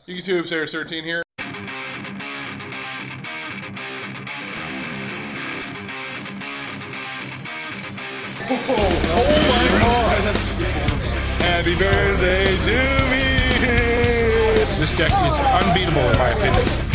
Yugituber, Sarah's 13 here. Oh my god! Happy birthday to me! This deck is unbeatable in my opinion.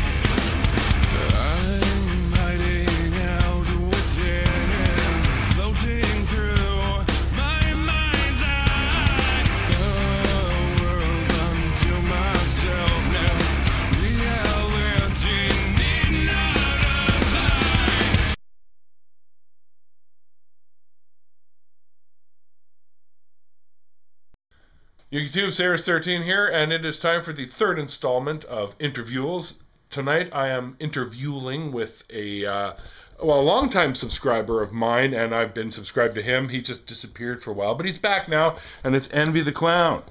Yugituber, Sarah's 13 here, and it is time for the third installment of Intervuels. Tonight I am interviewing with a longtime subscriber of mine, and I've been subscribed to him. He just disappeared for a while, but he's back now, and it's EnvyTheClown.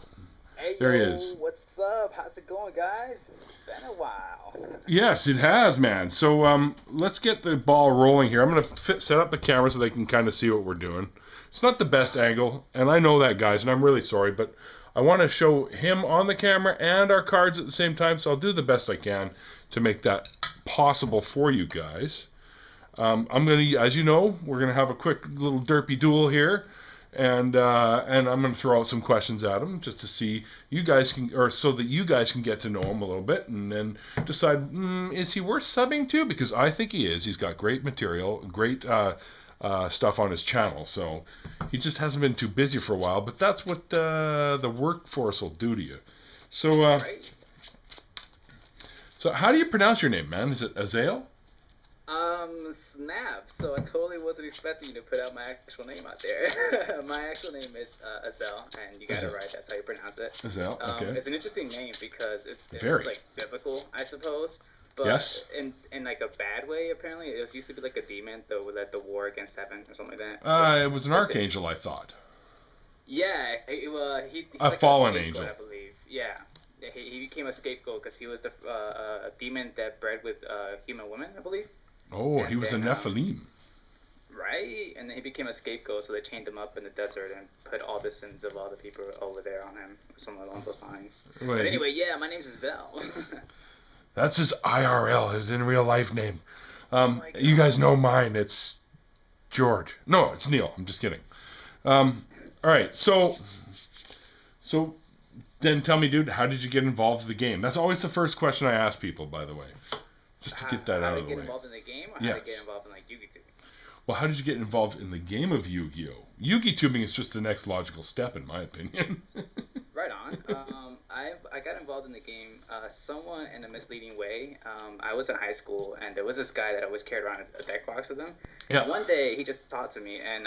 Hey, there he is. What's up? How's it going, guys? Been a while. Yes, it has, man. So let's get the ball rolling here. I'm going to set up the camera so they can kind of see what we're doing. It's not the best angle, and I know that, guys, and I'm really sorry, but I want to show him on the camera and our cards at the same time, so I'll do the best I can to make that possible for you guys. I'm going to, as you know, we're going to have a quick little derpy duel here, and I'm going to throw out some questions at him just to see you guys can, or so that you guys can get to know him a little bit and then decide, is he worth subbing to? Because I think he is. He's got great material, great stuff on his channel, so he just hasn't been too busy for a while, but that's what the workforce will do to you. So so how do you pronounce your name, man? Is it Azael? Snap. So I totally wasn't expecting you to put out my actual name out there. My actual name is Azael, and you got it right. That's how you pronounce it. Azael, okay. It's an interesting name because it's Very. like biblical, I suppose. But yes. in like a bad way, apparently. It was used to be like a demon, though, with like the war against heaven or something like that. So, it was an archangel, I thought. Yeah, he's a like fallen a angel, I believe. Yeah, he became a scapegoat because he was the demon that bred with human women, I believe. Oh, and he was then, a Nephilim. Right, and then he became a scapegoat, so they chained him up in the desert and put all the sins of all the people over there on him, something along those lines. Wait, but anyway, yeah, my name's Zell. That's his IRL, his in real life name. You guys know mine. It's George. No, it's Neil. I'm just kidding. All right, so then tell me, dude, how did you get involved in the game? That's always the first question I ask people, by the way, just to get that out of the way. How to get involved in the game, or yes. how to get involved in like Yugituber? Well, how did you get involved in the game of Yu-Gi-Oh? Yugitubing is just the next logical step, in my opinion. Right on. I got involved in the game somewhat in a misleading way. I was in high school, and there was this guy that always carried around a deck box with him. Yeah. And one day, he just talked to me, and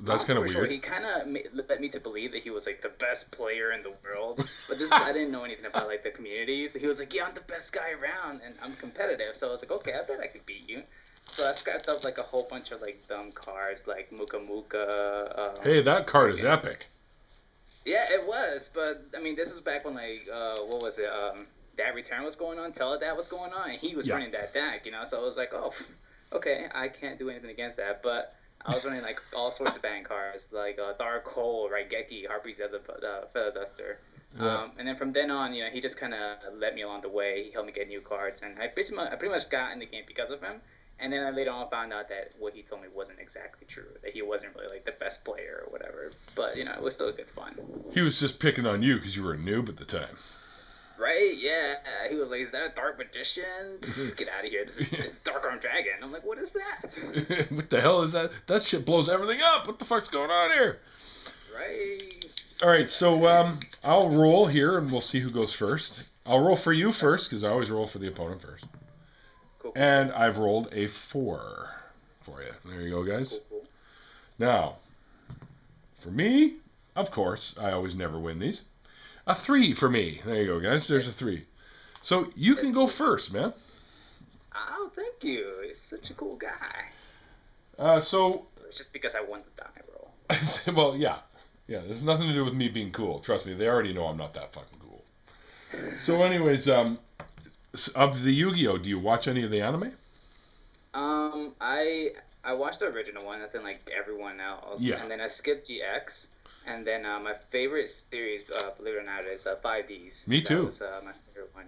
that's kind of weird. He kind of led me to believe that he was like the best player in the world. But I didn't know anything about like the community. So he was like, "Yeah, I'm the best guy around, and I'm competitive." So I was like, "Okay, I bet I could beat you." So I scrapped up like a whole bunch of like dumb cards, like Muka Muka. Hey, that card is epic. Yeah, it was, but I mean, this is back when like what was it? That Return was going on, Teledad was going on, and he was running that deck, you know. So I was like, oh, okay, I can't do anything against that. But I was running like all sorts of bang cards, like Dark Hole, Raigeki, Harpy's Feather Duster. Yeah. And then from then on, you know, he just kind of led me along the way. He helped me get new cards, and I pretty much got in the game because of him. And then I later on found out that what he told me wasn't exactly true, that he wasn't really like the best player or whatever. But, you know, it was still good fun. He was just picking on you because you were a noob at the time. Right, yeah. He was like, "Is that a Dark Magician? Get out of here. This is Dark Arm Dragon." I'm like, "What is that?" What the hell is that? That shit blows everything up. What the fuck's going on here? Right. All right, so I'll roll here, and we'll see who goes first. I'll roll for you first, because I always roll for the opponent first. Cool. And I've rolled a 4 for you. There you go, guys. Cool. Now, for me, of course, I always never win these. A 3 for me. There you go, guys. There's a 3. So you can go first, man. Oh, thank you. You're such a cool guy. So... It's just because I won the die roll. Well, yeah. Yeah, there's nothing to do with me being cool. Trust me, they already know I'm not that fucking cool. So anyways, of the Yu-Gi-Oh, do you watch any of the anime? I watched the original one, nothing like everyone else. Yeah. And then I skipped GX. And then my favorite series, believe it or not, is 5Ds. Me too. That was my favorite one.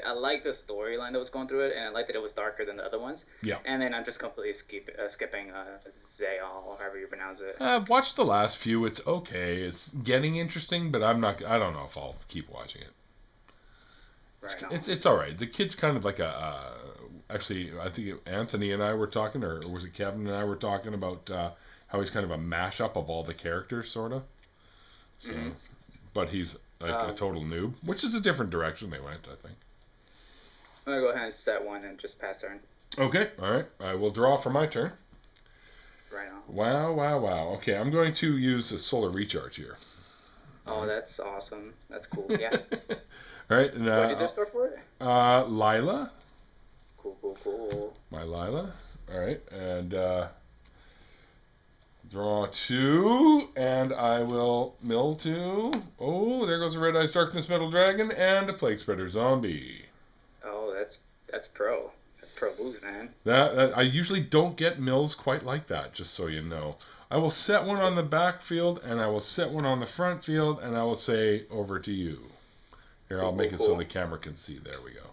I liked the storyline that was going through it, and I liked that it was darker than the other ones. Yeah. And then I'm just completely skipping Zayal, or however you pronounce it. I've watched the last few. It's okay. It's getting interesting, but I don't know if I'll keep watching it. It's all right. The kid's kind of like actually, I think Anthony and I were talking, or was it Kevin and I were talking about how he's kind of a mashup of all the characters, sort of. So, but he's like a total noob, which is a different direction they went, I think. I'm gonna go ahead and set one and just pass turn. Okay, all right. I will draw for my turn. Right on. Wow. Okay, I'm going to use a solar recharge here. Oh, that's awesome. That's cool. Yeah. All right. And, what'd you discard for it? Lila. Cool. My Lila. All right, and draw 2, and I will mill 2. Oh, there goes a Red Eyes Darkness Metal Dragon and a Plague Spreader Zombie. Oh, that's pro. That's pro moves, man. That I usually don't get mills quite like that, just so you know. I will set one on the back field, and I will set one on the front field, and I will say, over to you. Here, I'll make it so the camera can see. There we go.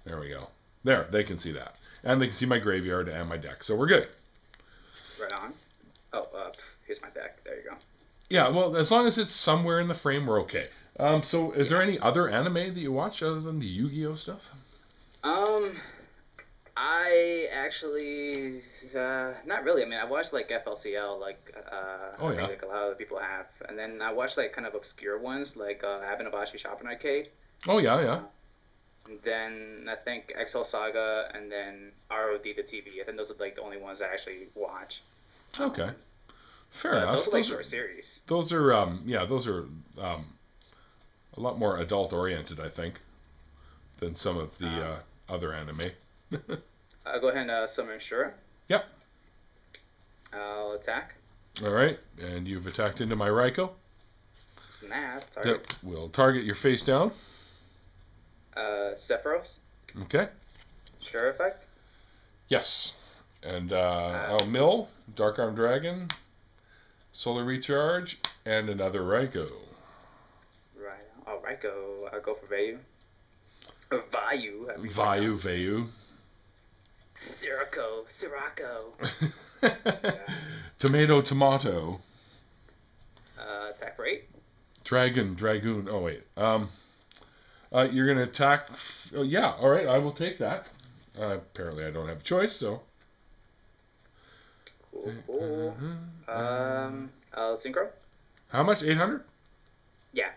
There we go. There, they can see that. And they can see my graveyard and my deck. So we're good. Right on. Oh, here's my deck. There you go. Yeah, well, as long as it's somewhere in the frame, we're okay. So is there any other anime that you watch other than the Yu-Gi-Oh stuff? I actually, not really. I mean, I watched like FLCL, like, I think like a lot of other people have. And then I watched like kind of obscure ones, like Abenobashi Shopping Arcade. Oh, yeah. And then I think XL Saga, and then ROD the TV. I think those are like the only ones I actually watch. Okay. Fair enough. Those are like short series. Those are, a lot more adult-oriented, I think, than some of the other anime. I'll go ahead and summon Shura. Yep. I'll attack. All right, and you've attacked into my Raikou. Snap. Target. That will target your face down. Sephiroth. Okay. Sure effect. Yes. And I'll mill, Dark Arm Dragon, Solar Recharge, and another Raikou. Right. Oh, Raikou. I'll go for Vayu. Or Vayu. Vayu. Sirocco. Tomato. Attack for 8. Dragoon. Oh, wait. You're going to attack... Oh, yeah, all right, I will take that. Apparently I don't have a choice, so... Cool. I'll Synchro. How much? 800? Yeah.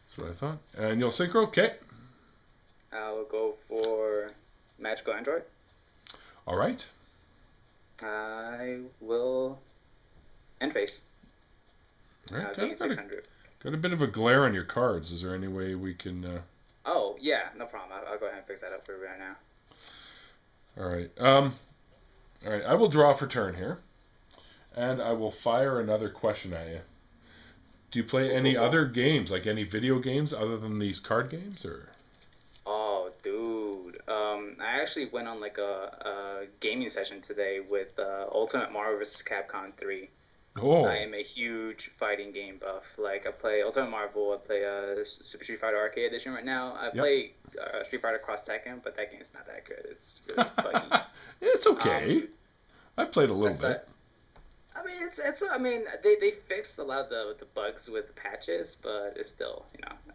That's what I thought. And you'll Synchro? Okay. I'll go for Magical Android. All right. I will end phase. All right. Gain 600. Got a bit of a glare on your cards. Is there any way we can... Oh, yeah. No problem. I'll go ahead and fix that up for you right now. All right. All right. I will draw for turn here. And I will fire another question at you. Do you play any other games, like any video games other than these card games, or? Oh, dude. I actually went on like a gaming session today with Ultimate Mario vs. Capcom 3. Oh. I am a huge fighting game buff. Like, I play Ultimate Marvel, I play Super Street Fighter Arcade Edition right now. I play Street Fighter Cross Tekken, but that game's not that good. It's really buggy. It's okay. I played a little bit. I mean, I mean, they fixed a lot of the bugs with the patches, but it's still,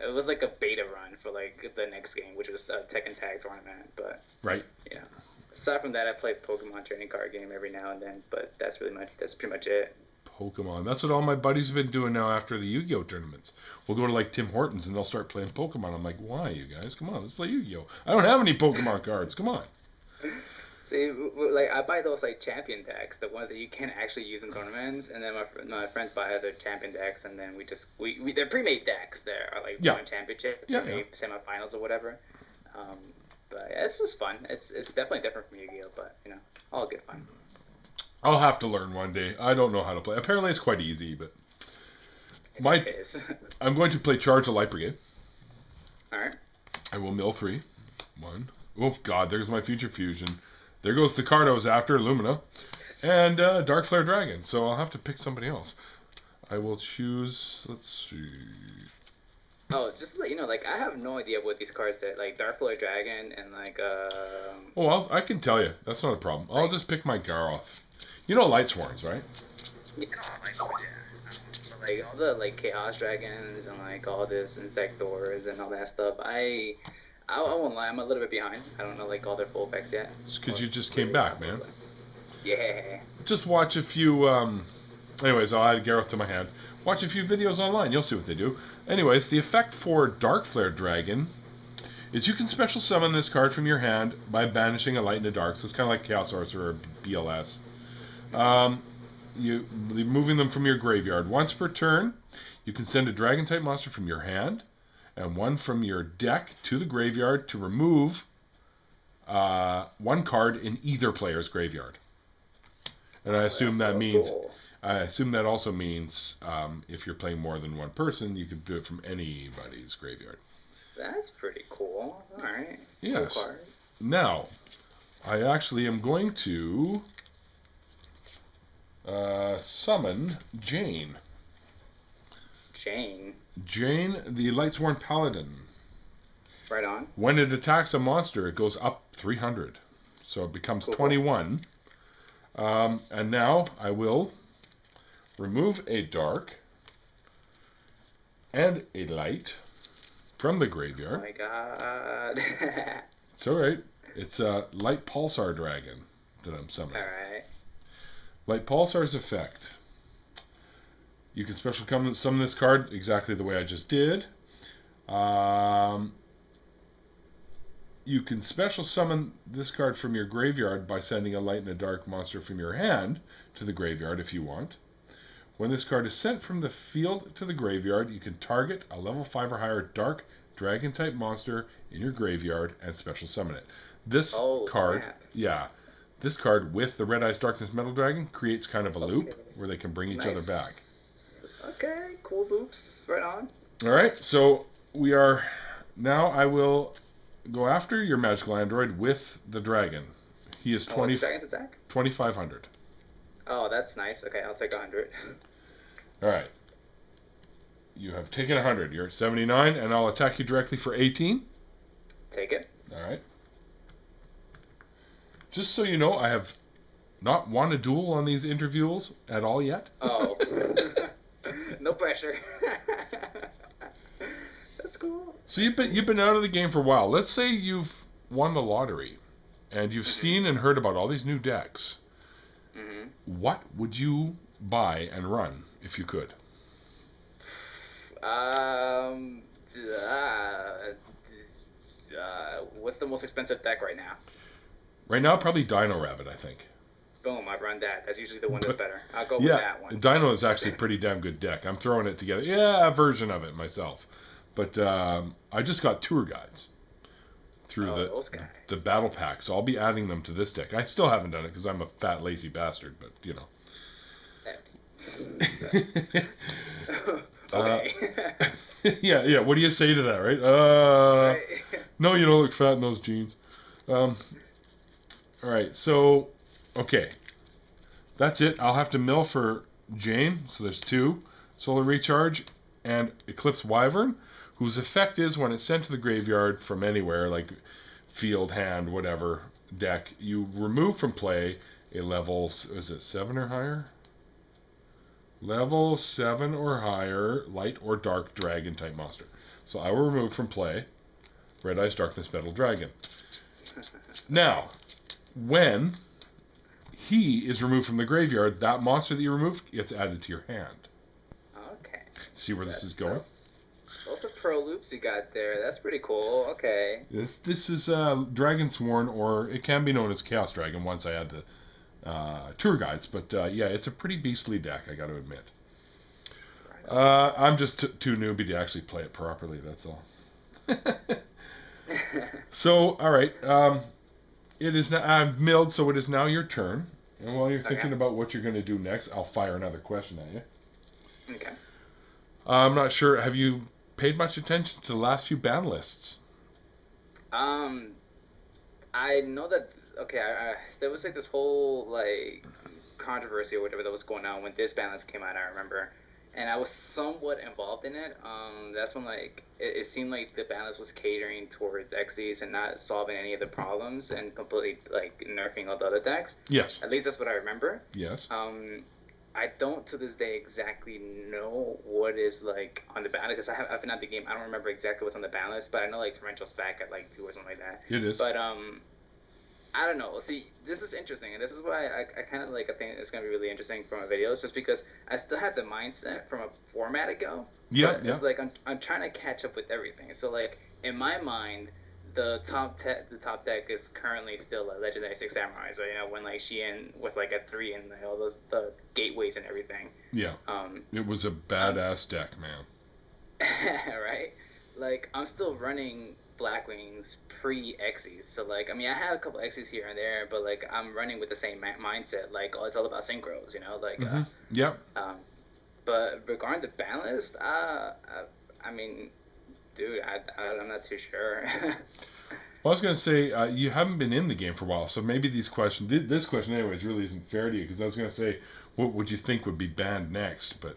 it was like a beta run for like the next game, which was a Tekken Tag Tournament. But right. Yeah. Aside from that, I play Pokemon trading card game every now and then, but that's pretty much it. Pokemon. That's what all my buddies have been doing now after the Yu-Gi-Oh tournaments. We'll go to like Tim Hortons and they'll start playing Pokemon. I'm like, why, you guys? Come on, let's play Yu-Gi-Oh. I don't have any Pokemon cards. Come on. See, like, I buy those like champion decks, the ones that you can actually use in tournaments, and then my friends buy other champion decks, and then we they're pre-made decks. There are like one championships or maybe semifinals or whatever. But yeah, it's just fun. It's definitely different from Yu-Gi-Oh, but all good fun. I'll have to learn one day. I don't know how to play. Apparently, it's quite easy, but it is. I'm going to play Charge the Light Brigade. All right. I will mill 3. 1. Oh God, there's my Future Fusion. There goes the card I was after, Lumina. Yes. And Dark Flare Dragon. So I'll have to pick somebody else. I will choose, let's see. Oh, just to let you know, like I have no idea what these cards did. Like Darkflare Dragon and like Oh, I can tell you. That's not a problem. I'll like just pick my Garoth. You know Light Sworns, right? yeah, no, like oh yeah. But, like all the like Chaos Dragons and like all this Insectors and all that stuff. I won't lie, I'm a little bit behind. I don't know like all their full effects yet. It's because Or you just came really back, properly. man. Yeah. Just watch a few. Anyways, I'll add Garoth to my hand. Watch a few videos online. You'll see what they do. Anyways, the effect for Darkflare Dragon is you can special summon this card from your hand by banishing a light and a dark. So it's kind of like Chaos Sorcerer or BLS. You removing them from your graveyard. Once per turn, you can send a dragon-type monster from your hand and one from your deck to the graveyard to remove one card in either player's graveyard. And I assume that so means, cool. I assume that also means if you're playing more than one person, you can do it from anybody's graveyard. That's pretty cool. All right. Yes. Cool card. Now, I actually am going to summon Jane. Jane, the Lightsworn Paladin. Right on. When it attacks a monster, it goes up 300. So it becomes Cool. 21. And now I will remove a dark and a light from the Oh graveyard. my god. It's alright. It's a Light Pulsar Dragon that I'm summoning. Alright. Light Pulsar's effect. You can special summon this card exactly the way I just did. You can special summon this card from your graveyard by sending a light and a dark monster from your hand to the graveyard if you want. When this card is sent from the field to the graveyard, you can target a level 5 or higher dark dragon-type monster in your graveyard and special summon it. This card, snap. yeah, this card with the Red Eyes Darkness Metal Dragon creates kind of a loop where they can bring each other back. Okay, cool loops. Right on. All right, so we are now. I will go after your magical android with the dragon. He is 20, Dragon's attack? 2,500. Oh, that's nice. Okay, I'll take 100. All right. You have taken 100. You're at 79, and I'll attack you directly for 18. Take it. All right. Just so you know, I have not won a duel on these Intervuels at all yet. Oh. No pressure. That's cool. So you've been out of the game for a while. Let's say you've won the lottery, and you've seen and heard about all these new decks. Mm-hmm. What would you buy and run if you could? What's the most expensive deck right now? Right now, probably dino-rabbit, I think. Boom, I run that. That's usually the one that's better. I'll go with Yeah, that one. Dino is actually a pretty damn good deck. I'm throwing it together. Yeah, a version of it myself. But I just got tour guides through those guys. the battle pack, so I'll be adding them to this deck. I still haven't done it because I'm a fat, lazy bastard, but, you know. Okay. Yeah, what do you say to that, right? No, you don't look fat in those jeans. All right, so, okay. That's it. I'll have to mill for Jane, so there's 2. Solar Recharge and Eclipse Wyvern, whose effect is when it's sent to the graveyard from anywhere, like field, hand, whatever, deck, you remove from play a level, is it 7 or higher? Level 7 or higher light or dark dragon type monster. So I will remove from play Red Eyes Darkness Metal Dragon. Now, when he is removed from the graveyard, that monster that you removed gets added to your hand. Okay. See where this is going? Those are pro loops you got there. That's pretty cool. Okay. This is Dragonsworn, or it can be known as Chaos Dragon once I add the tour guides. But yeah, it's a pretty beastly deck, I got to admit. I'm just too newbie to actually play it properly, that's all. So, all right. It is now, I've milled, so it is now your turn. And while you're thinking about what you're going to do next, I'll fire another question at you. Okay. I'm not sure. Have you paid much attention to the last few ban lists? I know that. Okay, there was like this whole like controversy or whatever that was going on when this ban list came out. I remember, and I was somewhat involved in it. That's when like it seemed like the balance was catering towards Xyz and not solving any of the problems and completely like nerfing all the other decks. Yes. At least that's what I remember. Yes. I don't to this day exactly know what is like on the balance because I've been at the game. I don't remember exactly what's on the balance, but I know like Torrential's back at like 2 or something like that. It is. But I don't know. See, this is interesting, and this is why I kind of like. I think it's gonna be really interesting for my videos, just because I still have the mindset from a format ago. Yeah, It's like I'm trying to catch up with everything. So like in my mind, the top deck is currently still a Legendary Six Samurais, right? You know, when like Shein was like at 3 and like, all those the gateways and everything. Yeah. It was a badass deck, man. Right? Like I'm still running Blackwings pre-Xyz, so like I mean I have a couple Xyz here and there, but like I'm running with the same mindset, like oh it's all about synchros, you know, like Yep. But regarding the balance, I mean, dude, I'm not too sure. Well, I was going to say, you haven't been in the game for a while, so maybe these questions, this question anyways, really isn't fair to you, because I was going to say, what would you think would be banned next, but...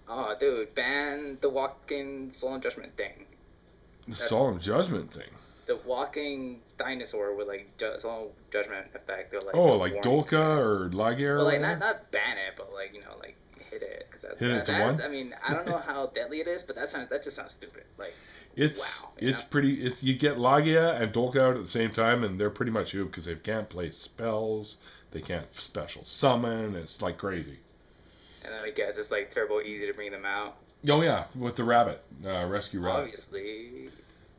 Oh, dude, ban the walking Solemn Judgment thing. The Solemn Judgment thing? The walking dinosaur with, like, Solemn Judgment effect. Or, like, oh, like Dolka or Lager? Well, like, not ban it, but, like, you know, like, hit it. Hit it to one? I mean, I don't know how deadly it is, but that just sounds stupid. Like... It's wow, it's pretty. It's you get Lagia and Dolka out at the same time, and they're pretty much hooped because they can't play spells, they can't special summon. It's like crazy. And then I guess it's like turbo easy to bring them out. Oh yeah, with the rabbit, rescue rabbit. Obviously.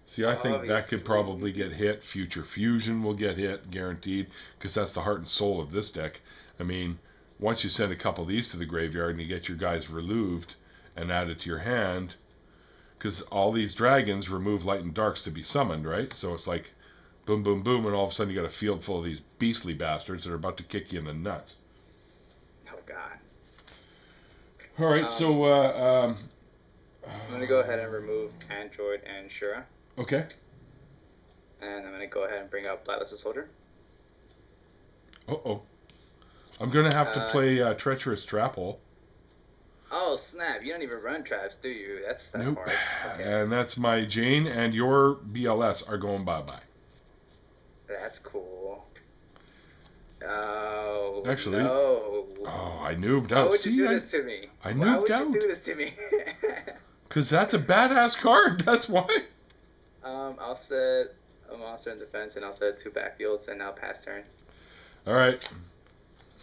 See, I think that could probably get hit. Future Fusion will get hit, guaranteed, because that's the heart and soul of this deck. I mean, once you send a couple of these to the graveyard and you get your guys removed and added to your hand. Because all these dragons remove light and darks to be summoned, right? So it's like boom, boom, boom, and all of a sudden you got a field full of these beastly bastards that are about to kick you in the nuts. Oh, God. All right, so... I'm going to go ahead and remove Android and Shura. Okay. And I'm going to go ahead and bring up Blacklisted Soldier. Uh-oh. I'm going to have to play Treacherous Trap Hole. Oh, snap. You don't even run traps, do you? That's nope. hard. Okay. And that's my Jane, and your BLS are going bye-bye. That's cool. Oh, actually, no. Oh, I noobed out. Why would you do this to me? I noobed out. Why would you do this to me? Because that's a badass card. That's why. I'll set a monster in defense, and I'll set 2 backfields, and I'll pass turn. All right.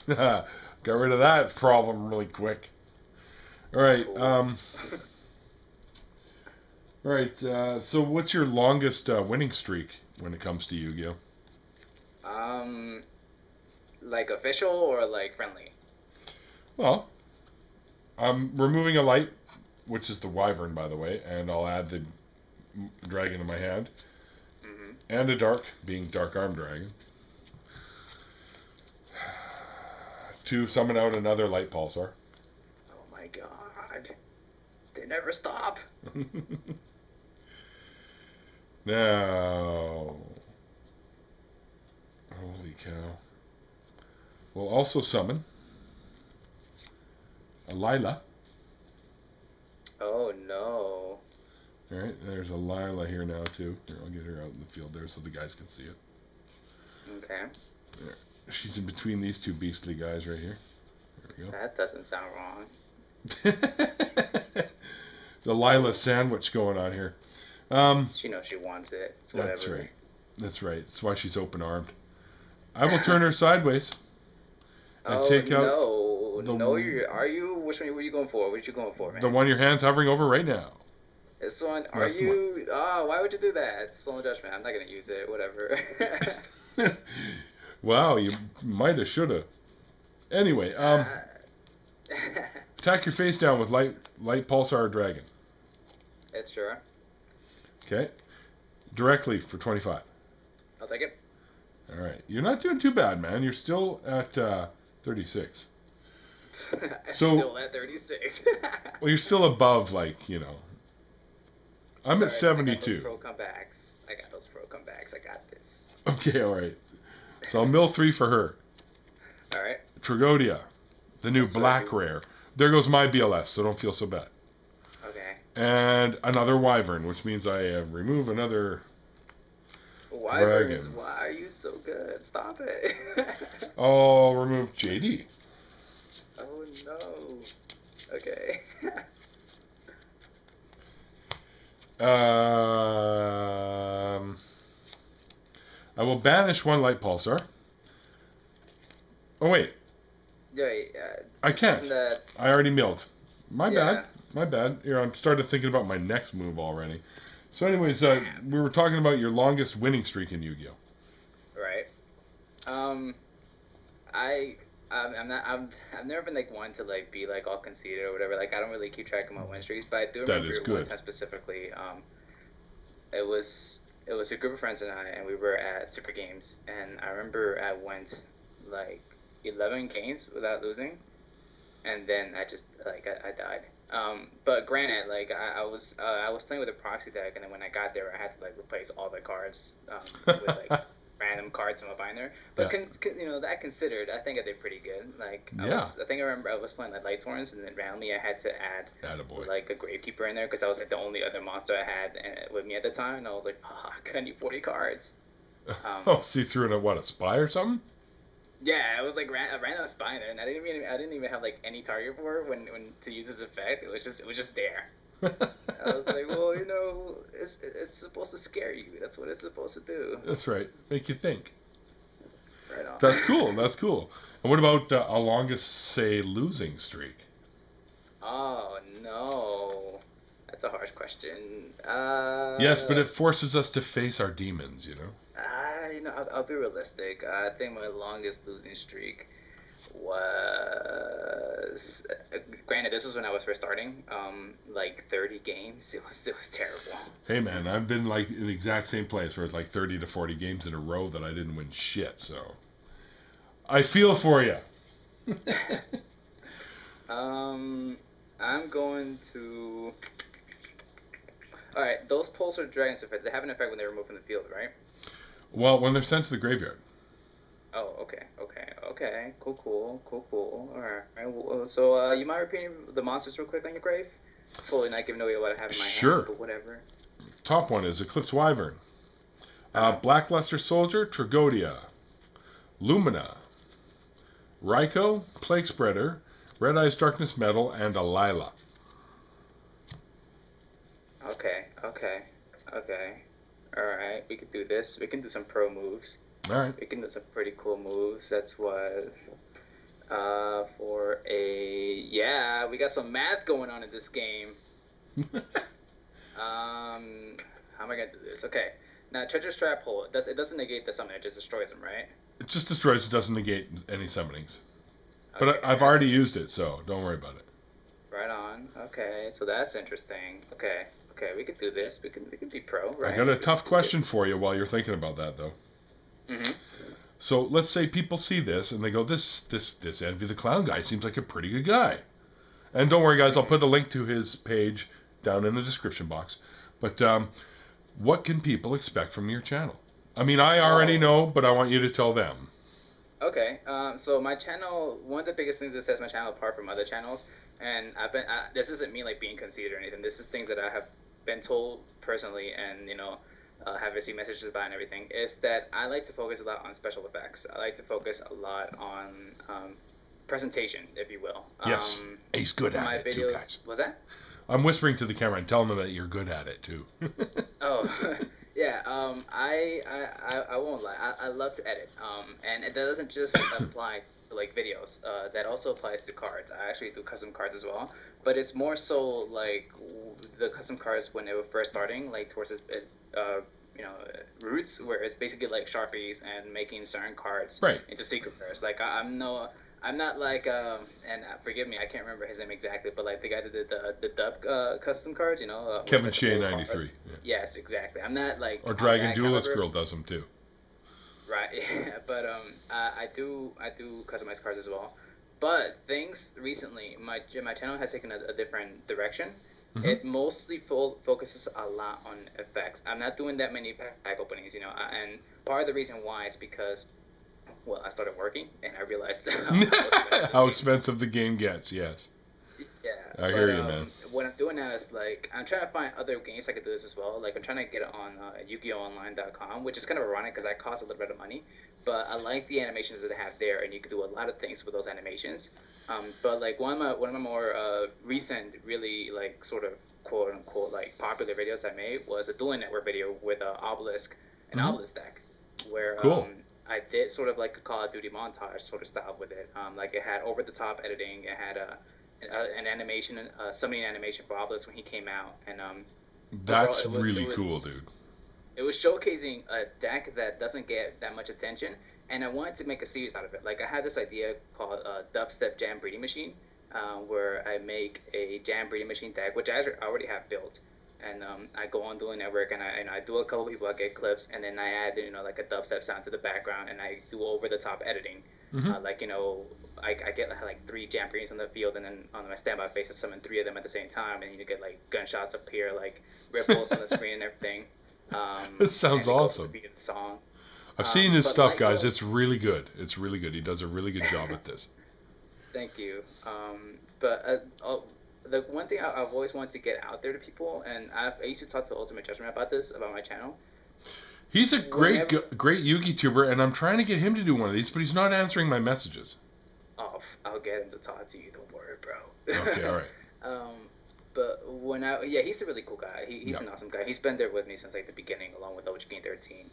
Got rid of that problem really quick. All right. Cool. All right. So, what's your longest winning streak when it comes to Yu-Gi-Oh? Like official or like friendly? Well, I'm removing a light, which is the Wyvern, by the way, and I'll add the dragon to my hand, and a dark, being Dark Arm Dragon, to summon out another Light Pulsar. Oh my God. They never stop. Now, holy cow. We'll also summon a Lila. Oh no. Alright, there's a Lila here now too. Here, I'll get her out in the field there so the guys can see it. Okay. There. She's in between these 2 beastly guys right here. There we go. That doesn't sound wrong. The Lila sandwich going on here. She knows she wants it. It's whatever. That's right. That's right. That's why she's open-armed. I will turn her sideways and take out... No, are you? Which one were you going for? What are you going for, man? The one your hand's hovering over right now. This one? Are you... Oh, why would you do that? It's Solemn Judgment. I'm not going to use it. Whatever. Wow, you might have, should have. Anyway, attack your face down with light pulsar dragon. It's sure. Okay. Directly for 25. I'll take it. All right. You're not doing too bad, man. You're still at 36. Still at 36. Well, you're still above, like, you know. I'm at 72. I got those pro comebacks. I got this. Okay, all right. So I'll mill 3 for her. All right. Tragodia, the new black rare. There goes my BLS, so don't feel so bad. Okay. And another wyvern, which means I remove another Wyverns, dragon. why are you so good? Stop it. I'll remove JD. Oh no. Okay. I will banish one light pulsar. Oh wait, Yeah, I can't. isn't that... I already milled. My Yeah. bad. My bad. Here, I'm started thinking about my next move already. So, anyways, we were talking about your longest winning streak in Yu-Gi-Oh. Right. I've never been like one to like be like all conceited or whatever. Like I don't really keep track of my win streaks, but I do remember one time specifically. It was a group of friends and I, and we were at Super Games, and I remember I went like 11 games without losing, and then I just like I died. But granted, like I was playing with a proxy deck, and then when I got there, I had to like replace all the cards with like random cards in my binder. But that considered, I think I did pretty good. Like I think I remember I was playing like Light Torrents, and then randomly I had to add like a Gravekeeper in there because I was like the only other monster I had with me at the time, and I was like, fuck, I need 40 cards. So you threw in a spy or something? Yeah, it was like a random spy in there, and I didn't even have like any target for it when to use this effect. It was just there. I was like, well, it's supposed to scare you. That's what it's supposed to do. That's right. Make you think. Right on. That's cool. That's cool. And what about a longest, say, losing streak? Oh no, that's a harsh question. Yes, but it forces us to face our demons. I'll be realistic. I think my longest losing streak was, granted, this was when I was first starting, like 30 games. It was terrible. Hey man, I've been like in the exact same place where it's like 30 to 40 games in a row that I didn't win shit. So I feel for you. I'm going to. All right, those Pulsar Dragons effect, they have an effect when they're removed from the field, right? Well, when they're sent to the graveyard. Oh, okay. Cool. All right. Well, so, you mind repeating the monsters real quick on your grave? Totally not giving away what I have in my hand, but whatever. Top one is Eclipse Wyvern. Blackluster Soldier, Tragodia. Lumina. Raikou, Plague Spreader, Red Eyes Darkness Metal, and a Lila. Okay. Alright, we can do this. We can do some pro moves. Alright. We can do some pretty cool moves. That's what... we got some math going on in this game. How am I going to do this? Okay. Now, Treasure Trap Hole, it doesn't negate the summon, it just destroys them, right? It just destroys, it doesn't negate any summonings. Okay, but I've already used it, so don't worry about it. Right on. Okay, so that's interesting. Okay, we can do this. We can be pro, right? I got a tough question for you while you're thinking about that, though. Mm-hmm. So let's say people see this and they go, this EnvyTheClown guy seems like a pretty good guy. And don't worry, guys, I'll put a link to his page down in the description box. But what can people expect from your channel? I mean, I already know, but I want you to tell them. Okay, so my channel, one of the biggest things that sets my channel apart from other channels, and this isn't me like being conceited or anything, this is things that I have been told personally and, have received messages about and everything, is that I like to focus a lot on special effects. I like to focus a lot on presentation, if you will. Yes, he's good at it too, guys. What's that? I'm whispering to the camera and telling them that you're good at it too. Oh, yeah. I won't lie. I love to edit. And it doesn't just apply to like videos. That also applies to cards. I actually do custom cards as well. But it's more so like the custom cards when they were first starting, like towards its roots, where it's basically like Sharpies and making certain cards into secret rares. Like I'm not like and forgive me, I can't remember his name exactly, but like the guy that did the dub custom cards, Kevin Shea 93. Yeah. Yes, exactly. I'm not like or Dragon Duelist Girl does them too. Right, but I do customize cards as well. But things recently, my channel has taken a different direction. Mm-hmm. It mostly focuses a lot on effects. I'm not doing that many pack openings, and part of the reason why is because, well, I started working and I realized how expensive the game gets. Yes. I hear you, man. What I'm doing now is like I'm trying to find other games I could do this as well. Like I'm trying to get it on YugiOhOnline.com, which is kind of ironic because that costs a little bit of money. But I like the animations that they have there, and you can do a lot of things with those animations. But like one of my more recent, really like sort of quote unquote like popular videos I made was a Dueling Network video with Obelisk and Obelisk deck, where Cool. I did sort of like a Call of Duty montage sort of style with it. Like it had over the top editing, it had an animation, summoning animation for Obelisk when he came out, and That's overall, really cool, dude. it was showcasing a deck that doesn't get that much attention, and I wanted to make a series out of it. Like I had this idea called Dubstep Jam Breeding Machine, where I make a jam breeding machine deck, which I already have built, and I go on Dueling Network and I do a couple people, I get clips, and then I add like a dubstep sound to the background, and I do over the top editing. Like I get like 3 jam breedings on the field, and then on my standby phase I summon 3 of them at the same time, and you get like gunshots appear, like ripples on the screen and everything. This sounds awesome. The song. I've seen his stuff, like guys. It's really good. It's really good. He does a really good job at this. Thank you. The one thing I've always wanted to get out there to people, and I used to talk to Ultimate Judgment about this, about my channel. He's a great Yugituber, and I'm trying to get him to do one of these, but he's not answering my messages. Oh, I'll get him to talk to you. Don't worry, bro. Okay, all right. But he's a really cool guy. He's an awesome guy. He's been there with me since like the beginning, along with OG Game 13.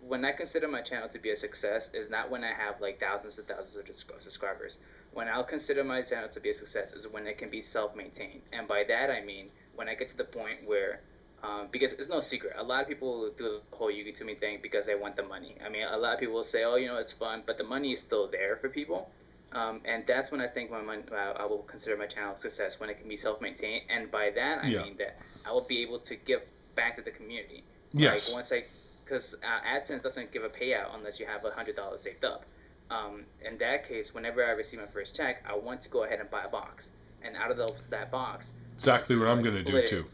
When I consider my channel to be a success is not when I have like thousands and thousands of subscribers. When I'll consider my channel to be a success is when it can be self-maintained, and by that I mean when I get to the point where, because it's no secret, a lot of people do the whole Yugituber thing because they want the money. I mean, a lot of people will say, oh, it's fun, but the money is still there for people. And that's when I think I will consider my channel a success, when it can be self-maintained, and by that I mean that I will be able to give back to the community. Yes. Like because AdSense doesn't give a payout unless you have $100 saved up. In that case, whenever I receive my first check, I want to go ahead and buy a box, and out of that box, exactly what I'm gonna do too.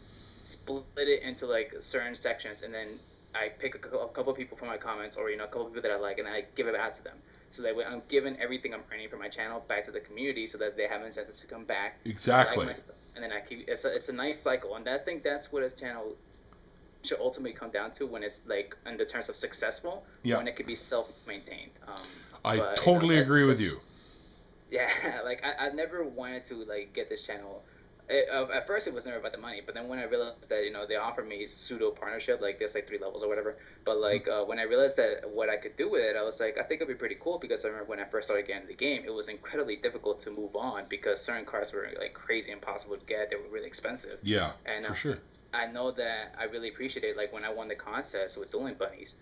Split it into like certain sections, and then I pick a couple of people from my comments, or a couple of people that I like, and I give it out to them. So that way I'm giving everything I'm earning from my channel back to the community, so that they have incentive to come back. Exactly. Like my stuff. And then I keep it's a nice cycle, and I think that's what his channel should ultimately come down to when it's like in the terms of successful, when it could be self-maintained. I totally agree with you. Yeah, like I never wanted to like get this channel. At first it was never about the money, but then when I realized that they offered me pseudo partnership, like there's like 3 levels or whatever, but like when I realized that what I could do with it, I was like, I think it'd be pretty cool, because I remember when I first started getting the game, it was incredibly difficult to move on because certain cards were like crazy impossible to get. They were really expensive. Yeah, and for sure. I know that I really appreciated, like when I won the contest with Dueling Bunnies,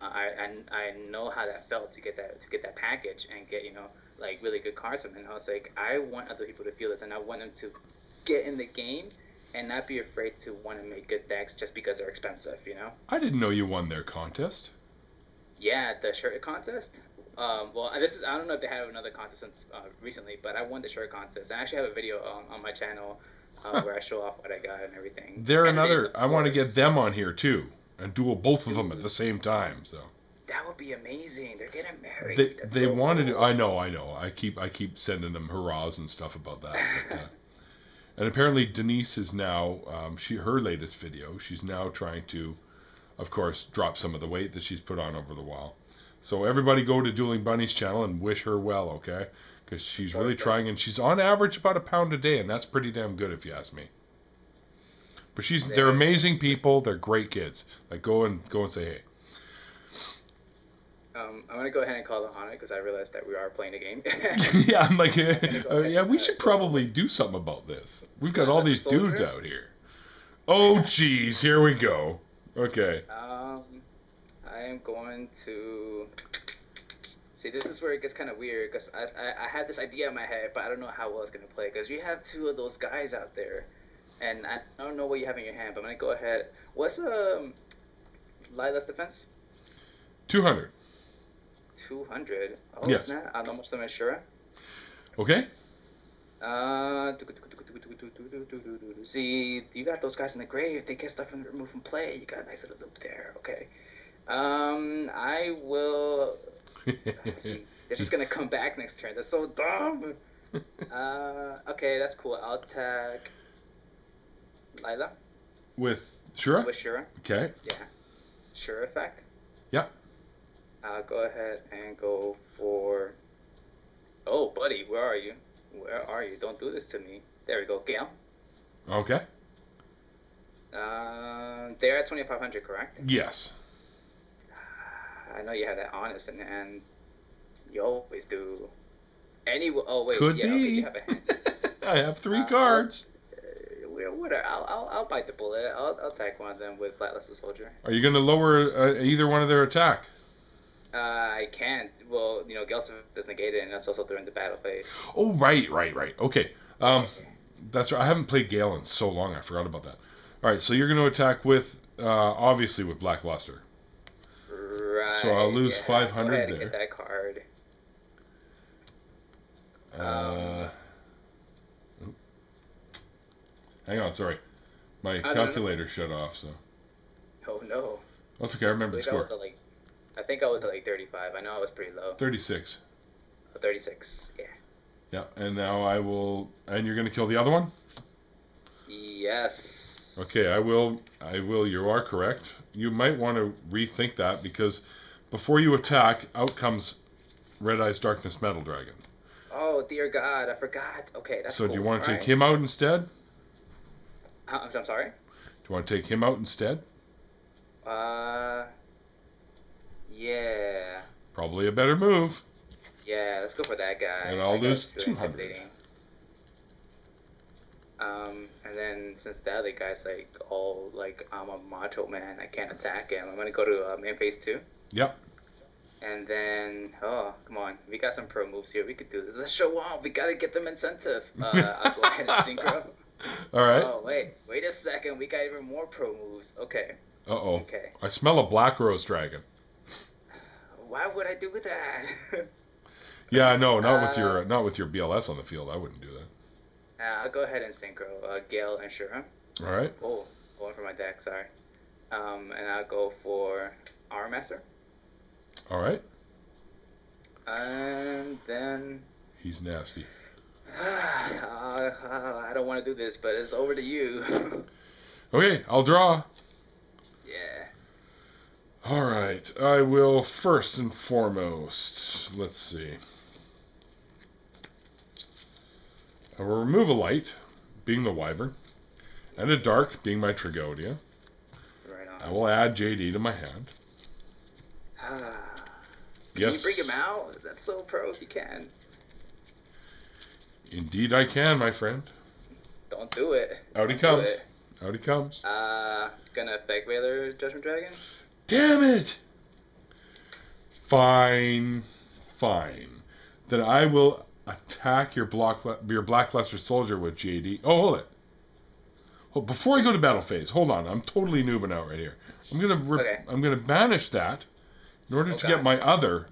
I know how that felt to get that package and get like really good cards from it. And I was like, I want other people to feel this, and I want them to get in the game and not be afraid to want to make good decks just because they're expensive. I didn't know you won their contest. Yeah, the shirt contest. Well, I don't know if they have another contest since recently, but I won the shirt contest. I actually have a video on my channel where I show off what I got and everything. I want to get them on here too and duel both of them at the same time. So that would be amazing. They're getting married. They want to do. I know. I keep sending them hurrahs and stuff about that. But, and apparently Denise is now her latest video. She's now trying to, of course, drop some of the weight that she's put on over the while. So everybody go to Dueling Bunny's channel and wish her well, okay? Because she's really trying, and she's on average about 1 pound a day, and that's pretty damn good if you ask me. But they're amazing people. They're great kids. Like go and say hey. I'm gonna go ahead and call the Hana because I realized that we are playing a game. Yeah, I'm like, we should probably do something about this. We've got all these dudes out here. Oh, jeez, here we go. Okay. I am going to. See, this is where it gets kind of weird because I had this idea in my head, but I don't know how well it's gonna play because you have 2 of those guys out there, and I don't know what you have in your hand. But I'm gonna go ahead. What's Lila's defense? 200. 200. Oh, yes. Snap. I know much of Shura. Okay. See, you got those guys in the grave. They get stuff removed from play. You got a nice little loop there. Okay. I will. See, they're just gonna come back next turn. That's so dumb. Okay, that's cool. I'll attack Lila With Shura? with Shura. Okay. Yeah. Shura effect. Yep. I'll go ahead and go for... Oh, buddy, where are you? Where are you? Don't do this to me. There we go. Gale. Okay. They're at 2,500, correct? Yes. I know you have that honest, and you always do. Oh, wait. Could yeah, be. okay, you have a hand. I have 3 cards. Whatever. I'll bite the bullet. I'll attack one of them with Blacklisted Soldier. Are you going to lower either one of their attack? I can't. Well, Gale's is negated, and that's also during the battle phase. Oh, right. Okay. That's right. I haven't played Gale in so long. I forgot about that. All right, so you're going to attack with, obviously, with Blackluster. Right. So I'll lose 500 Go ahead there. And get that card. Hang on, sorry. My calculator shut off, so. Oh, no. That's okay, I remember the score. I think I was at 35. I know I was pretty low. 36. 36, yeah. Yeah, and now I will... And you're going to kill the other one? Yes. Okay, I will. You are correct. You might want to rethink that, because before you attack, out comes Red Eyes Darkness Metal Dragon. Oh, dear God, I forgot. Okay, that's So cool. do you want to take him out instead? I'm sorry? Do you want to take him out instead? Yeah. Probably a better move. Yeah, let's go for that guy. And I'll lose really 200. And then since the other guy's all I'm a macho man, I can't attack him. I'm gonna go to main phase 2. Yep. And then, come on, we got some pro moves here. We could do this. Let's show off. We gotta get them incentive. I'll go ahead and synchro. All right. Oh wait a second. We got even more pro moves. Okay. Uh-oh. Okay. I smell a Black Rose Dragon. Why would I do that? Yeah, no, not with your BLS on the field. I wouldn't do that. I'll go ahead and synchro Gale and Shura. All right. Oh, going for my deck. Sorry. And I'll go for Armor Master. All right. And then... He's nasty. I don't want to do this, but it's over to you. Okay, I'll draw. Yeah. All right. I will first and foremost, let's see. I will remove a light, being the Wyvern, and a dark, being my Tragodia. Right on. I will add JD to my hand. Can you bring him out? That's so pro if you can. Indeed I can, my friend. Don't do it. Out he comes. Out he comes. Gonna affect Wailer Judgment Dragon? Damn it! Fine. Then I will attack your Blackluster Soldier with JD. Oh, hold it. Oh, before I go to battle phase, hold on. I'm totally noobing out right here. I'm gonna banish that in order to get my other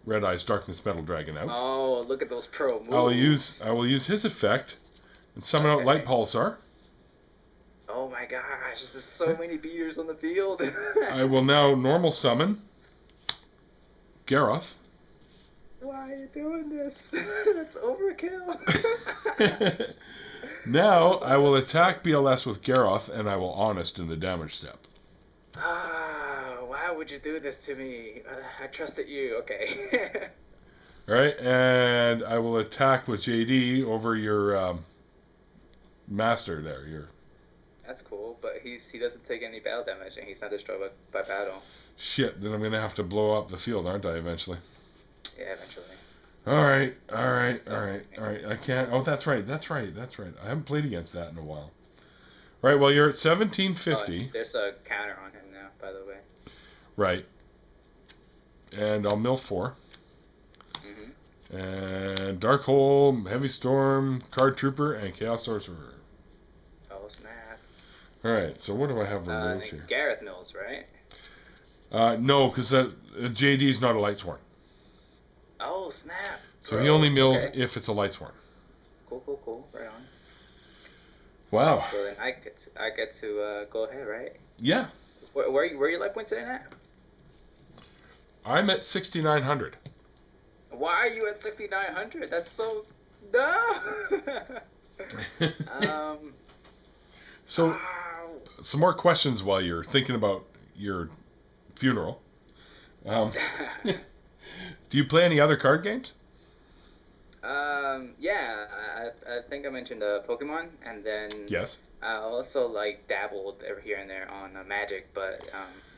Red Eyes Darkness Metal Dragon out. Oh, look at those pro moves. I will use his effect and summon out Light Pulsar. Oh my gosh, there's so many beaters on the field. I will now normal summon Garroth. Why are you doing this? That's overkill. Now I will attack BLS with Garroth, and I will Honest in the damage step. Why would you do this to me? I trusted you. Okay. Alright, and I will attack with JD over your master there. That's cool, but he doesn't take any battle damage, and he's not destroyed by battle. Shit, then I'm going to have to blow up the field, aren't I, eventually? Yeah, eventually. Alright. I can't... Oh, that's right. I haven't played against that in a while. Right, well, you're at 1750. There's a counter on him now, by the way. Right. And I'll mill 4. Mm-hmm. And Dark Hole, Heavy Storm, Card Trooper, and Chaos Sorcerer. Oh, snap. Alright, so what do I have removed here? Gareth mills, right? No, because JD's not a Lightsworn. Oh, snap. So he only mills if it's a Lightsworn. Cool. Right on. Wow. So then I get to go ahead, right? Yeah. Where are your life points sitting at? I'm at 6,900. Why are you at 6,900? That's so No. um. So, some more questions while you're thinking about your funeral. Um, do you play any other card games? Yeah, I think I mentioned Pokemon, and then Yes. I also like dabbled every here and there on Magic, but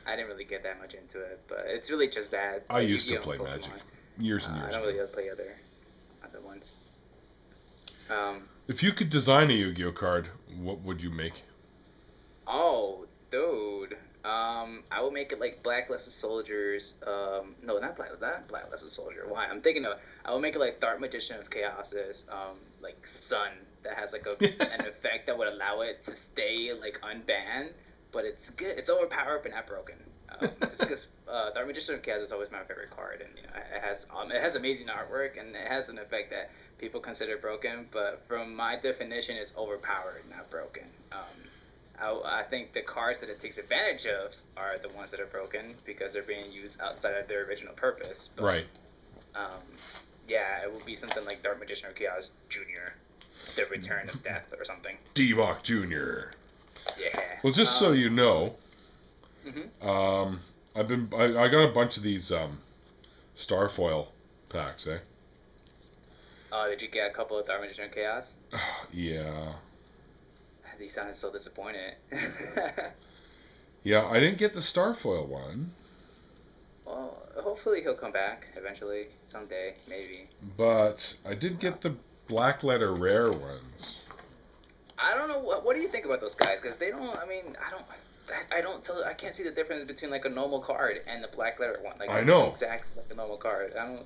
I didn't really get that much into it. But it's really just that I used to Yu-Gi-Oh! play And Magic Pokemon. years and I years don't ago. really play other ones. If you could design a Yu-Gi-Oh card, what would you make? Oh, dude. I would make it like Blacklisted Soldiers. No, not Blacklisted Soldier. Why? I'm thinking of. I would make it like Dark Magician of Chaos's. Like Sun that has like an effect that would allow it to stay like unbanned, but it's good. It's overpowered but not broken. Just because Dark Magician of Chaos is always my favorite card, and it has amazing artwork and it has an effect that people consider broken, but from my definition, it's overpowered, not broken. I think the cards that it takes advantage of are the ones that are broken because they're being used outside of their original purpose. But, Right. Yeah, it would be something like Dark Magician of Chaos Jr., The Return of Death, or something. D-Mock Jr. Yeah. Well, just so you know, Mm-hmm. I got a bunch of these Starfoil packs, eh? Did you get a couple of Dark Magician of Chaos? Yeah. You sounded so disappointed. Yeah, I didn't get the Starfoil one. Well, hopefully he'll come back eventually, someday, maybe. But I did get the black letter rare ones. I don't know what do you think about those guys? Because they don't. I mean, I don't tell. I can't see the difference between like a normal card and the black letter one. Like I know. Exactly like a normal card. I don't.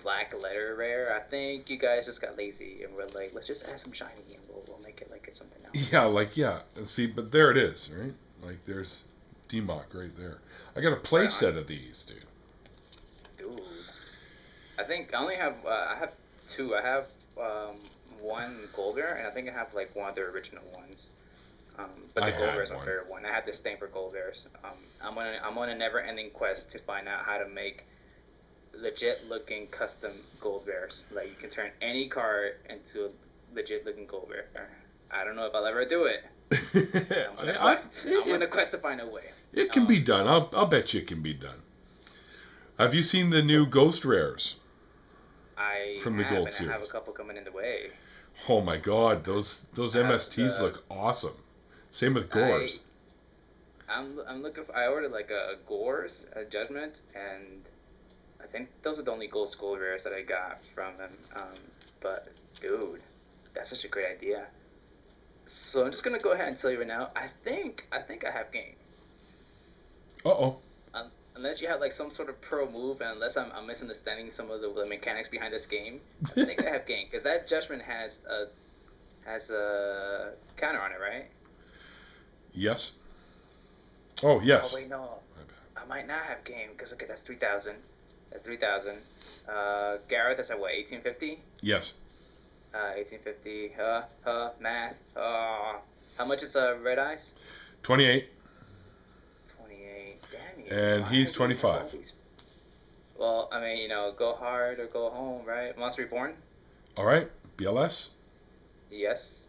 Black letter rare. I think you guys just got lazy and we're like, let's just add some shiny and we'll make it like it's something else. Yeah. See, but there it is, right? Like there's D-Mock right there. I got a play set of these, dude. Dude, I think I only have. I have two. I have one gold rare, and I think I have like one of the original ones. But the gold rare is my favorite one. I have this thing for gold rares. I'm on a never-ending quest to find out how to make legit looking custom gold rares. Like you can turn any card into a legit looking gold rare. I don't know if I'll ever do it. I'm on a quest to find a way. It can be done. I'll bet you it can be done. Have you seen the new ghost rares? From the gold series. I have a couple coming in the way. Oh my god, those MSTs look awesome. Same with Gores. I'm looking for. I ordered like a Gores, a Judgment, and I think those are the only gold rares that I got from them. But dude, that's such a great idea. So I'm just gonna go ahead and tell you right now. I think I have game. Uh-oh. Unless you have like some sort of pro move, and unless I'm misunderstanding some of the mechanics behind this game, I think I have game because that Judgment has a counter on it, right? Yes. Oh yes. Oh wait, no, I might not have game because okay, that's 3,000. That's 3,000. Gareth, that's at what, 1850? Yes. 1850. Math. How much is Red Eyes? 28. 28. Damn you. And he's 25. Well, I mean, go hard or go home, right? Monster Reborn? All right. BLS? Yes.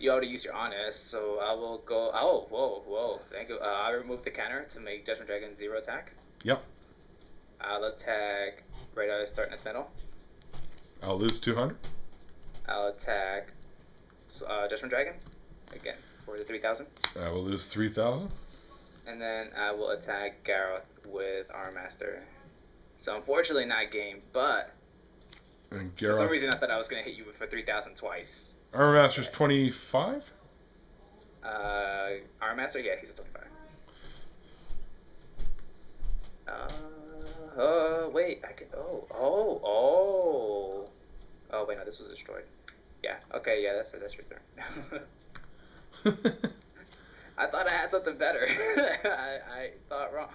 You already used your honest, so I will go. Oh, whoa. Thank you. I remove the counter to make Judgment Dragon 0 attack. Yep. I'll attack Red Eyes Darkness Metal. I'll lose 200. I'll attack Judgment Dragon again for the 3,000. I will lose 3,000. And then I will attack Gareth with Armor Master. So unfortunately not game, but and Gareth, for some reason I thought I was gonna hit you for 3,000 twice. Armor Master's 25. Armor Master, yeah, he's a 25. Wait, I could. Oh, wait, no, this was destroyed. Yeah, okay, yeah, that's your turn. I thought I had something better. I thought wrong.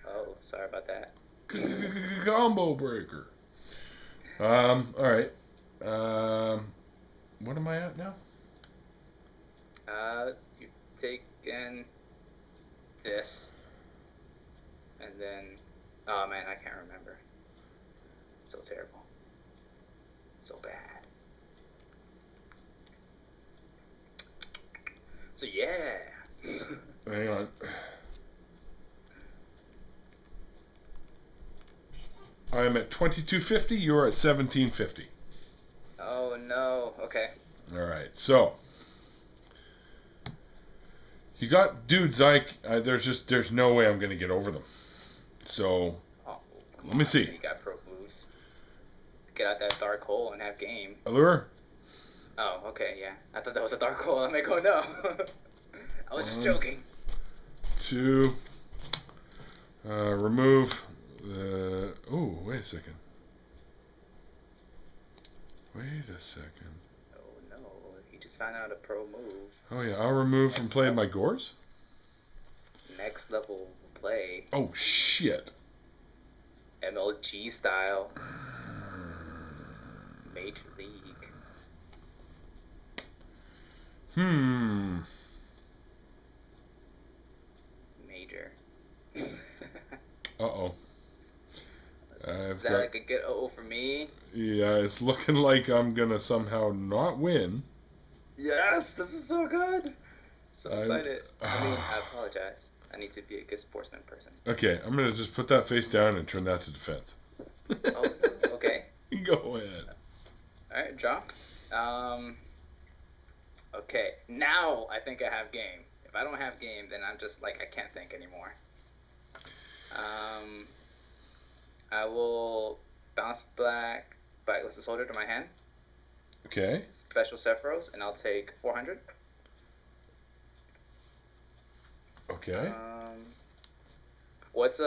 Oh, sorry about that. Combo breaker. All right. What am I at now? You take in this, and then Oh man, I can't remember. So terrible. So bad. So yeah. Hang on. I am at 2250. You're at 1750. Oh no. Okay. All right. So you got dudes like there's no way I'm gonna get over them. So let me see. You got pro moves. Get out that dark hole and have game. Allure. Oh, okay, yeah. I thought that was a dark hole. I'm like, oh no. I was just joking. 2. Remove. Oh, wait a second. Wait a second. Oh no, he just found out a pro move. Oh yeah, I'll remove from playing my Gores. Next level play. Oh shit. MLG style. Major League. Major. Uh-oh. Is that like a good O for me? Yeah, it's looking like I'm gonna somehow not win. Yes, this is so good. So excited. I apologize. I need to be a good sportsman person. Okay, I'm gonna just put that face down and turn that to defense. Oh, okay. Go ahead. Alright, draw. Okay, now I think I have game. If I don't have game, then I'm just like, I can't think anymore. I will bounce Blacklist Soldier to my hand. Okay. Special Sephiroth, and I'll take 400. Okay. What's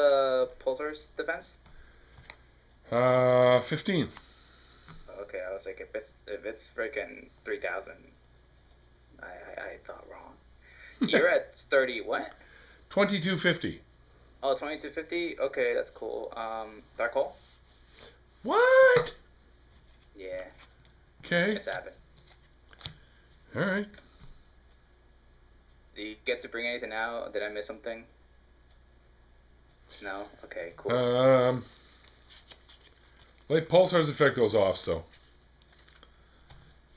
Pulsar's defense? 15. Okay, I was like, if it's freaking 3,000, I thought wrong. You're at 30 what? 2250. Oh, 2250? Okay, that's cool. Dark Hole? What? Yeah. Okay. It's happened. All right. Do you get to bring anything out? Did I miss something? No? Okay, cool. Like Pulsar's effect goes off, so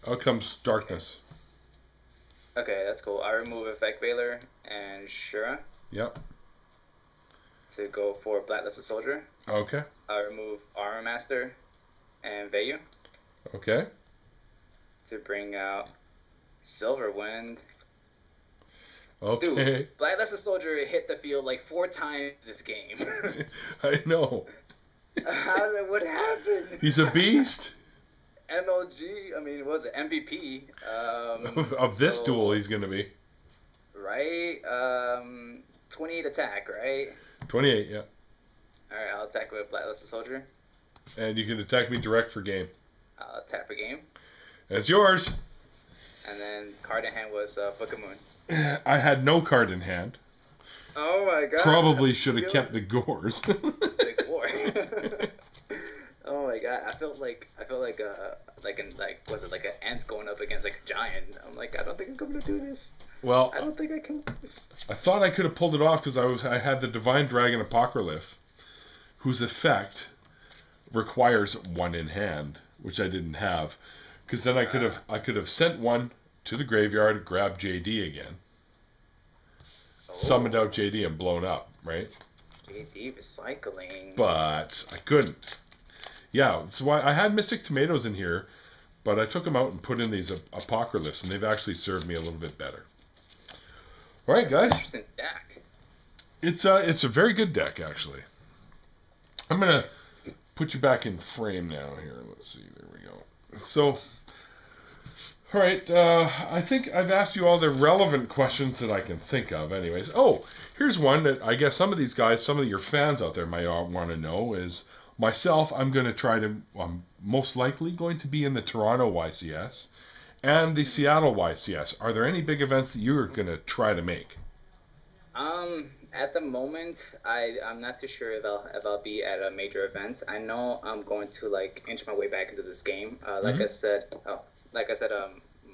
out comes darkness. Okay, that's cool. I remove Effect Veiler and Shura. Yep. To go for Blacklisted Soldier. Okay. I remove Armor Master and Vayu. Okay. To bring out Silver Wind. Okay. Dude, Blacklisted Soldier hit the field like 4 times this game. I know. What happened? He's a beast. MLG, I mean, what was it? MVP. Of this duel, he's going to be. Right? 28 attack, right? 28, yeah. Alright, I'll attack with Blacklisted Soldier. And you can attack me direct for game. I'll attack for game. And it's yours. And then card in hand was Book of Moon. I had no card in hand. Oh my god. Probably should have kept the Gores. Big war. Oh my god, I felt like was it like an ant going up against like a giant? I'm like, I don't think I'm going to do this. Well, I don't think I can do this. I thought I could have pulled it off because I had the Divine Dragon Apocryph, whose effect requires 1 in hand, which I didn't have. Because then I could have sent 1 to the graveyard, grabbed JD again, summoned out JD and blown up, right? JD recycling. But I couldn't. Yeah, that's why I had Mystic Tomatoes in here, but I took them out and put in these Apocryphs, and they've actually served me a little bit better. All right, guys. Interesting deck. It's a very good deck, actually. I'm gonna put you back in frame now. Here, let's see. There we go. So, all right. I think I've asked you all the relevant questions that I can think of. Anyways, oh, here's one that I guess some of these guys, some of your fans out there might want to know is. Myself, I'm most likely going to be in the Toronto YCS and the Seattle YCS. Are there any big events that you're going to try to make? At the moment, I'm not too sure if I'll be at a major event. I know I'm going to like inch my way back into this game. Like I said,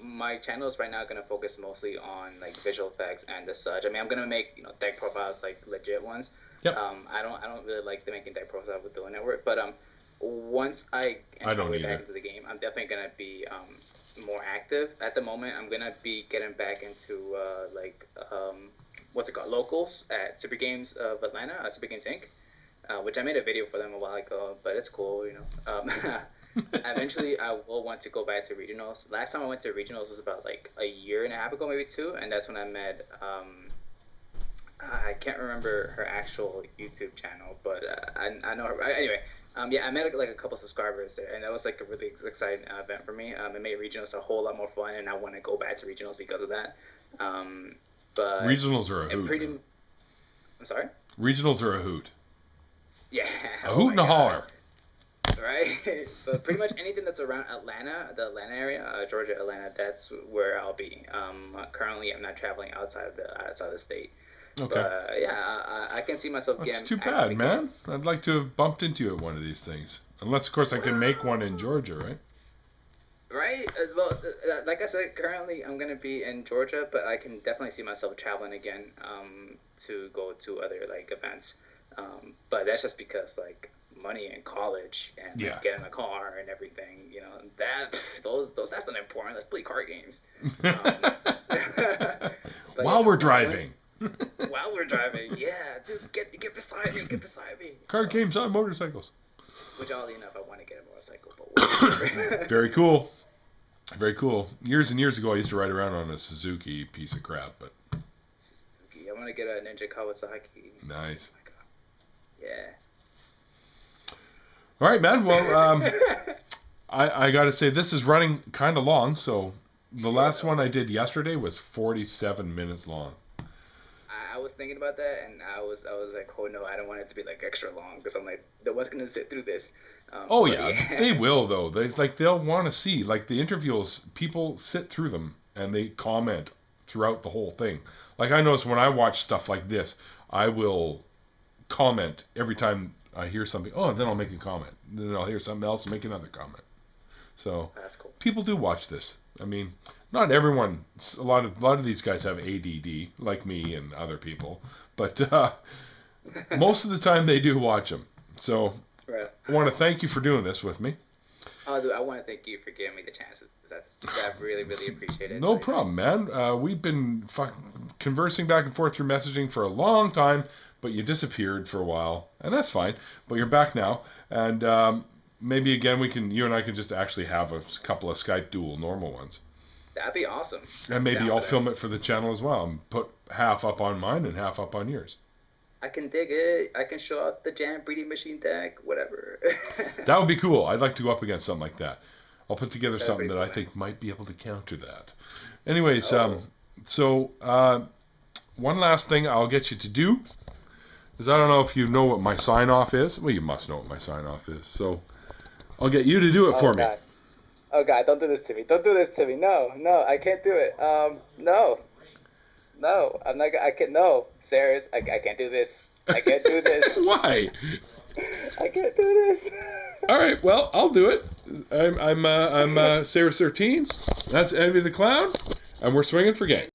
my channel is right now going to focus mostly on like visual effects and the such. I mean, I'm going to make deck profiles like legit ones. Yep. I don't really like the making deck profiles with dual network, but once I I don't enter my way either. back into the game, I'm definitely gonna be more active. At the moment, I'm gonna be getting back into what's it called, locals at Super Games of Atlanta, Super Games Inc. Which I made a video for them a while ago, but it's cool, you know. Eventually, I will want to go back to regionals. Last time I went to regionals was about like a year and a half ago, maybe two, and that's when I met. I can't remember her actual YouTube channel, but I know her. Anyway, yeah, I met like a couple subscribers there, and that was like a really exciting event for me. It made regionals a whole lot more fun, and I want to go back to regionals because of that. But Regionals are a hoot. I'm sorry. Regionals are a hoot. Yeah. A hoot and a holler. Right, but pretty much anything that's around Atlanta, the Atlanta area, Georgia, Atlanta, that's where I'll be. Currently, I'm not traveling outside the state. Okay. But yeah, I can see myself getting. That's too bad, man. I'd like to have bumped into you at one of these things, unless, of course, I can make one in Georgia, right? Right. Well, like I said, currently I'm gonna be in Georgia, but I can definitely see myself traveling again to go to other like events. But that's just because like money in college and like, getting a car and everything, you know, those that's not important. Let's play card games. While we're driving. While we're driving, yeah, dude, get beside me, Card games on motorcycles. Which, oddly enough, I want to get a motorcycle, but Very cool. Very cool. Years and years ago, I used to ride around on a Suzuki piece of crap, but Suzuki. I want to get a Ninja Kawasaki. Nice. Oh my God. Yeah. All right, man. Well, I got to say, this is running kind of long. So the last one I did yesterday was 47 minutes long. I was thinking about that, and I was like, oh no, I don't want it to be like extra long because I'm like, no one's gonna sit through this. They will though. They'll want to see like the Intervuels. People sit through them and they comment throughout the whole thing. Like I notice when I watch stuff like this, I will comment every time I hear something. Oh, then I'll make a comment. Then I'll hear something else and make another comment. So that's cool. People do watch this. I mean, not everyone. A lot of these guys have ADD, like me and other people. But most of the time, they do watch them. So right. I want to thank you for doing this with me. Oh, dude, I want to thank you for giving me the chance. I really, really appreciate it. No problem, man. We've been conversing back and forth through messaging for a long time, but you disappeared for a while, and that's fine. But you're back now, and maybe again you and I can just actually have a couple of Skype dual normal ones. That'd be awesome. And maybe I'll film it for the channel as well and put half up on mine and half up on yours. I can dig it. I can show off the Jam Breeding Machine deck, whatever. That would be cool. I'd like to go up against something like that. I'll put together something that I think might be able to counter that. Anyways, one last thing I'll get you to do is I don't know if you know what my sign-off is. Well, you must know what my sign-off is. So I'll get you to do it for me. Oh, God, don't do this to me. Don't do this to me. No, I can't do it. No, I'm not. I can't. No, Sarah, I can't do this. I can't do this. Why? I can't do this. All right, well, I'll do it. I'm Sarah 13. That's EnvyTheClown, and we're swinging for game.